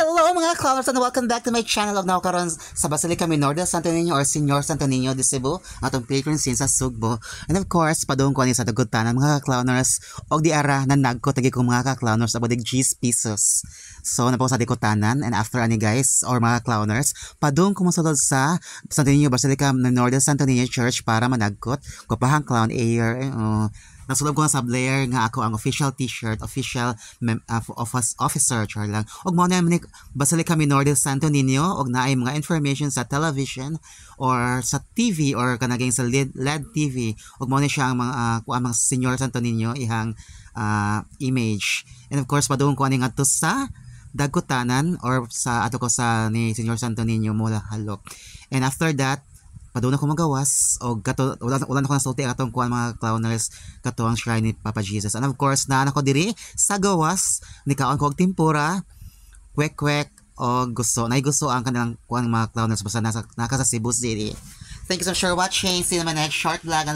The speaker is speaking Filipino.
Hello mga clowners and welcome back to my channel of karon sa Basilica Menor del Santo Niño or Señor Santo Niño de Cebu, atong patron saint sa Sugbo. And of course, padung ko ni sa dagutanan mga clowners og di ara na nagko tagi ko mga clowners about G's pesos. So napo sa dikutanan and after ani guys or mga clowners, padung ko mosulod sa Santo Niño Basilica Menor del Santo Niño Church para managkot ko pahang clown air. Nasulog ko nga sa Blair nga ako ang official t-shirt, official officer, char lang. Og mao na ni Basilica Menor del Santo Niño og naay mga information sa television or sa TV or kanaging sa LED TV. Og mao ni siya ang mga Señor Santo Niño ihang image. And of course padung ko ani ngadto sa dagkutanan or sa ato ko sa ni Señor Santo Niño mula halok. And after that paduna ko magawas o kato wala na ko nasulti atong kuan mga clowners kato ang shrine ni Papa Jesus. And of course na ko diri sa gawas ni kaon ko og tempura, kwek o gusto ang kanilang kuan mga clowners basta naka sa Cebu City. Thank you so much for watching. See you in my next short vlog.